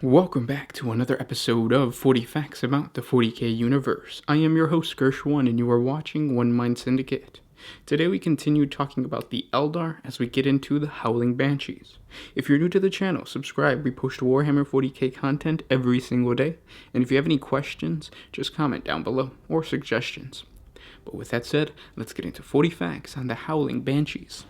Welcome back to another episode of 40 Facts About the 40K Universe. I am your host Gershwan and you are watching One Mind Syndicate. Today we continue talking about the Eldar as we get into the Howling Banshees. If you're new to the channel, subscribe. We post Warhammer 40K content every single day. And if you have any questions, just comment down below or suggestions. But with that said, let's get into 40 facts on the Howling Banshees.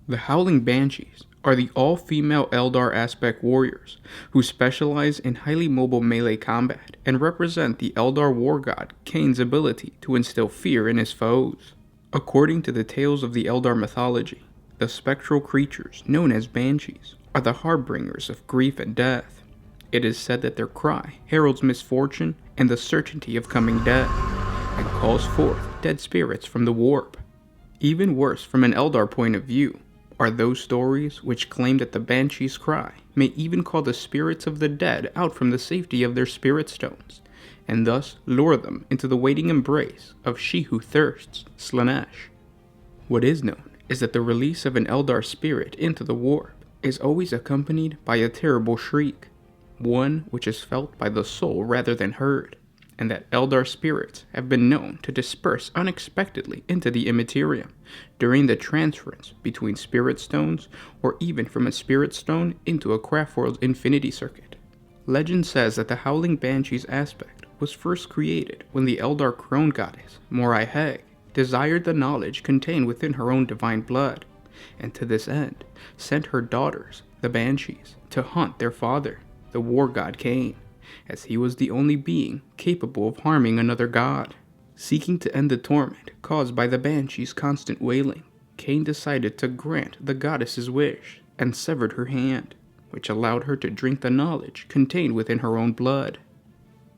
The Howling Banshees are the all-female Eldar aspect warriors who specialize in highly mobile melee combat and represent the Eldar war god Cain's ability to instill fear in his foes. According to the tales of the Eldar mythology, the spectral creatures known as Banshees are the harbingers of grief and death. It is said that their cry heralds misfortune and the certainty of coming death, and calls forth dead spirits from the warp. Even worse from an Eldar point of view are those stories which claim that the Banshee's cry may even call the spirits of the dead out from the safety of their spirit stones, and thus lure them into the waiting embrace of she who thirsts, Slaanesh. What is known is that the release of an Eldar spirit into the warp is always accompanied by a terrible shriek, one which is felt by the soul rather than heard, and that Eldar spirits have been known to disperse unexpectedly into the immaterium during the transference between spirit stones or even from a spirit stone into a craftworld's infinity circuit. Legend says that the Howling Banshees aspect was first created when the Eldar crone goddess, Morai Heg, desired the knowledge contained within her own divine blood, and to this end sent her daughters, the Banshees, to hunt their father, the war god Cain, as he was the only being capable of harming another god. Seeking to end the torment caused by the Banshee's constant wailing, Cain decided to grant the goddess's wish and severed her hand, which allowed her to drink the knowledge contained within her own blood.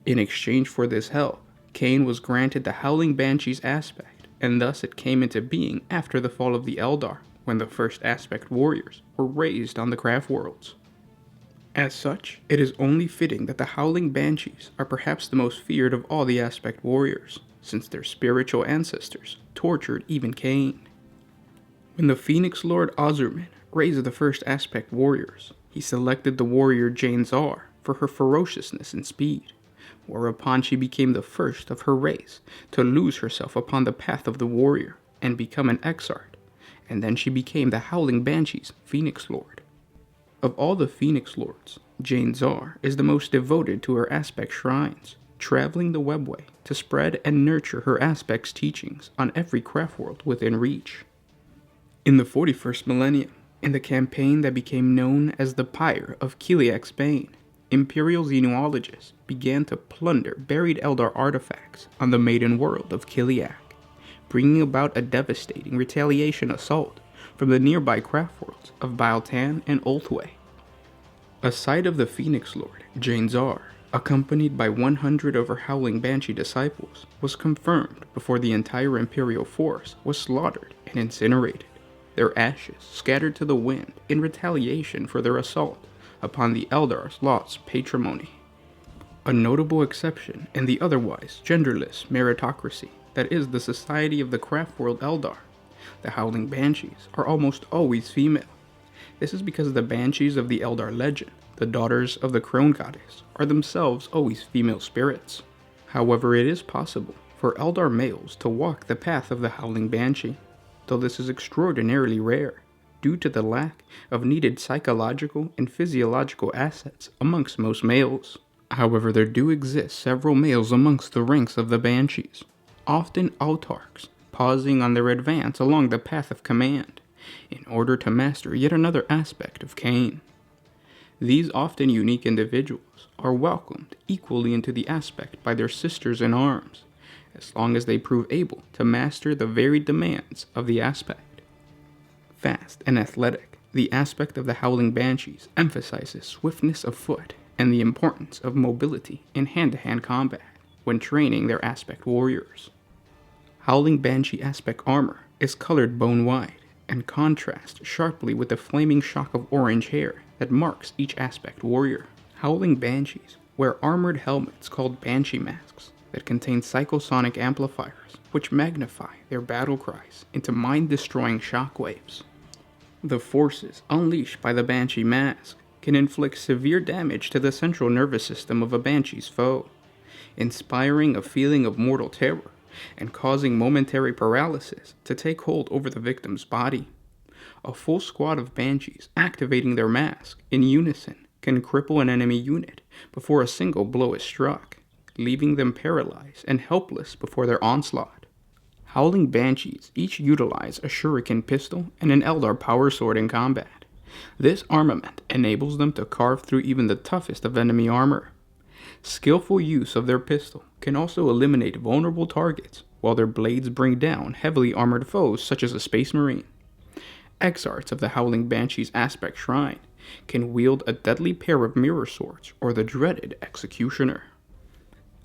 In exchange for this help, Cain was granted the Howling Banshees aspect, and thus it came into being after the fall of the Eldar, when the first aspect warriors were raised on the craft worlds. As such, it is only fitting that the Howling Banshees are perhaps the most feared of all the aspect warriors, since their spiritual ancestors tortured even Cain. When the Phoenix Lord Ozurman raised the first aspect warriors, he selected the warrior Jain for her ferociousness and speed, whereupon she became the first of her race to lose herself upon the path of the warrior and become an exarch, and then she became the Howling Banshees Phoenix Lord. Of all the Phoenix Lords, Jain is the most devoted to her aspect shrines, traveling the webway to spread and nurture her aspect's teachings on every craftworld within reach. In the 41st millennium, in the campaign that became known as the Pyre of Kiliak's Bane, Imperial Xenologists began to plunder buried Eldar artifacts on the maiden world of Kiliak, bringing about a devastating retaliation assault from the nearby craftworlds of Baltan and Ulthway. A sight of the Phoenix Lord, Jain, accompanied by 100 of her Howling Banshee disciples, was confirmed before the entire Imperial force was slaughtered and incinerated, their ashes scattered to the wind in retaliation for their assault upon the Eldar's lost patrimony. A notable exception in the otherwise genderless meritocracy that is the society of the craftworld Eldar, the Howling Banshees are almost always female. This is because the Banshees of the Eldar legend, the daughters of the crone goddess, are themselves always female spirits. However, it is possible for Eldar males to walk the path of the Howling Banshee, though this is extraordinarily rare, due to the lack of needed psychological and physiological assets amongst most males. However, there do exist several males amongst the ranks of the Banshees, often autarchs, pausing on their advance along the path of command, in order to master yet another aspect of Cain. These often unique individuals are welcomed equally into the aspect by their sisters in arms, as long as they prove able to master the varied demands of the aspect. Fast and athletic, the aspect of the Howling Banshees emphasizes swiftness of foot and the importance of mobility in hand-to-hand combat when training their aspect warriors. Howling Banshee aspect armor is colored bone-wide and contrasts sharply with the flaming shock of orange hair that marks each aspect warrior. Howling Banshees wear armored helmets called Banshee masks that contain psychosonic amplifiers which magnify their battle cries into mind-destroying shockwaves. The forces unleashed by the Banshee mask can inflict severe damage to the central nervous system of a Banshee's foe, inspiring a feeling of mortal terror and causing momentary paralysis to take hold over the victim's body. A full squad of Banshees activating their mask in unison can cripple an enemy unit before a single blow is struck, leaving them paralyzed and helpless before their onslaught. Howling Banshees each utilize a shuriken pistol and an Eldar power sword in combat. This armament enables them to carve through even the toughest of enemy armor. Skillful use of their pistol can also eliminate vulnerable targets, while their blades bring down heavily armored foes such as a Space Marine. Exarchs of the Howling Banshees Aspect Shrine can wield a deadly pair of mirror swords or the dreaded Executioner.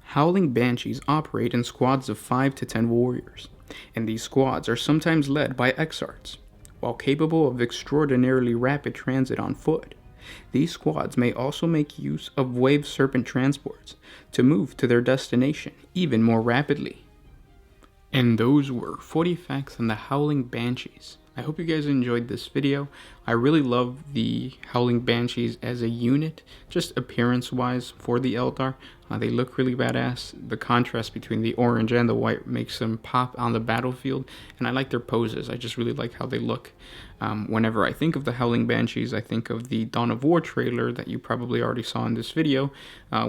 Howling Banshees operate in squads of 5 to 10 warriors, and these squads are sometimes led by Exarchs. While capable of extraordinarily rapid transit on foot, these squads may also make use of Wave Serpent transports to move to their destination even more rapidly. And those were 40 facts on the Howling Banshees. I hope you guys enjoyed this video. I really love the Howling Banshees as a unit, just appearance-wise for the Eldar. They look really badass. The contrast between the orange and the white makes them pop on the battlefield, and I like their poses. I just really like how they look. Whenever I think of the Howling Banshees, I think of the Dawn of War trailer that you probably already saw in this video,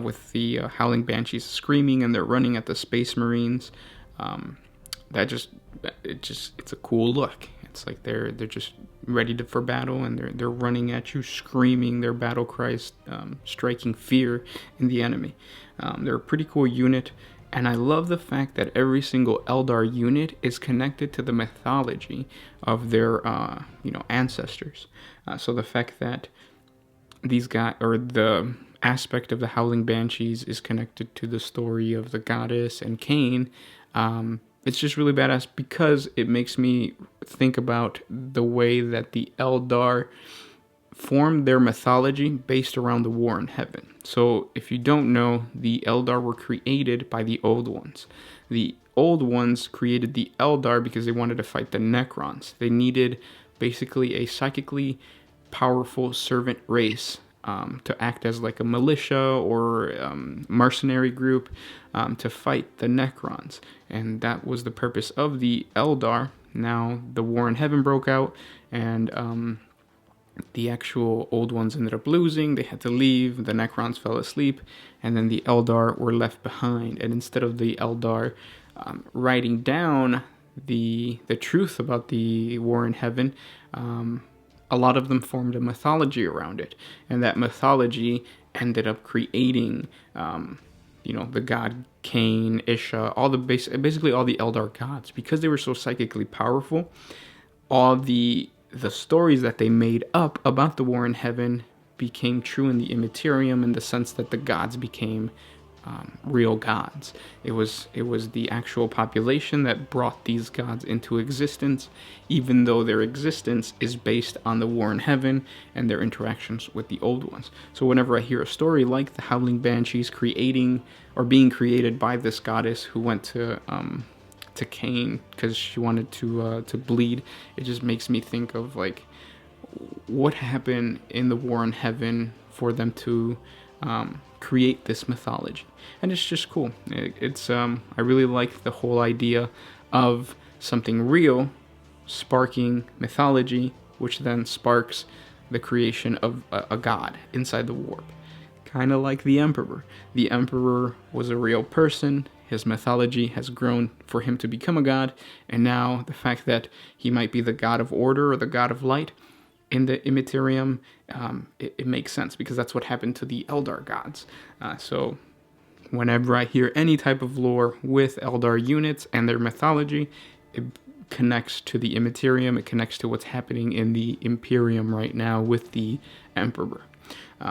with the Howling Banshees screaming and they're running at the Space Marines. It's a cool look. It's like they're just ready for battle, and they're running at you, screaming their battle cries, striking fear in the enemy. They're a pretty cool unit, and I love the fact that every single Eldar unit is connected to the mythology of their ancestors. So the fact that these guys, or the aspect of the Howling Banshees, is connected to the story of the goddess and Cain. It's just really badass because it makes me think about the way that the Eldar formed their mythology based around the war in heaven. So if you don't know, the Eldar were created by the Old Ones. The Old Ones created the Eldar because they wanted to fight the Necrons. They needed basically a psychically powerful servant race to act as like a militia or mercenary group to fight the Necrons. And that was the purpose of the Eldar. Now the war in heaven broke out, and the actual Old Ones ended up losing. They had to leave, the Necrons fell asleep, and then the Eldar were left behind. And instead of the Eldar writing down the truth about the war in heaven, a lot of them formed a mythology around it, and that mythology ended up creating, the god Cain, Isha, basically all the Eldar gods, because they were so psychically powerful. All the stories that they made up about the war in heaven became true in the Immaterium, in the sense that the gods became real gods. It was the actual population that brought these gods into existence, even though their existence is based on the war in heaven and their interactions with the Old Ones. So whenever I hear a story like the Howling Banshees being created by this goddess who went to Cain because she wanted to bleed, it just makes me think of like what happened in the war in heaven for them to create this mythology. And it's just cool. I really like the whole idea of something real sparking mythology, which then sparks the creation of a god inside the warp. Kind of like the Emperor. The Emperor was a real person. His mythology has grown for him to become a god, and now the fact that he might be the god of order or the god of light in the Immaterium, it makes sense, because that's what happened to the Eldar gods. So whenever I hear any type of lore with Eldar units and their mythology, it connects to the Immaterium, it connects to what's happening in the Imperium right now with the Emperor.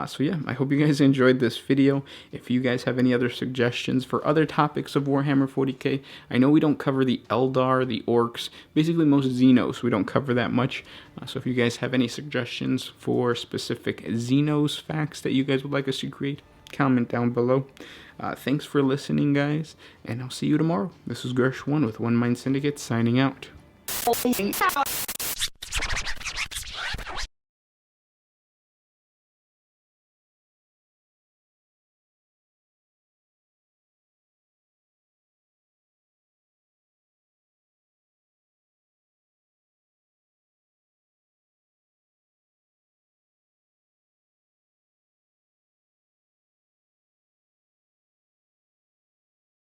So yeah, I hope you guys enjoyed this video. If you guys have any other suggestions for other topics of Warhammer 40k, I know we don't cover the Eldar, the Orcs, basically most Xenos, we don't cover that much. So if you guys have any suggestions for specific Xenos facts that you guys would like us to create, comment down below. Thanks for listening, guys, and I'll see you tomorrow. This is Gersh1 with One Mind Syndicate signing out.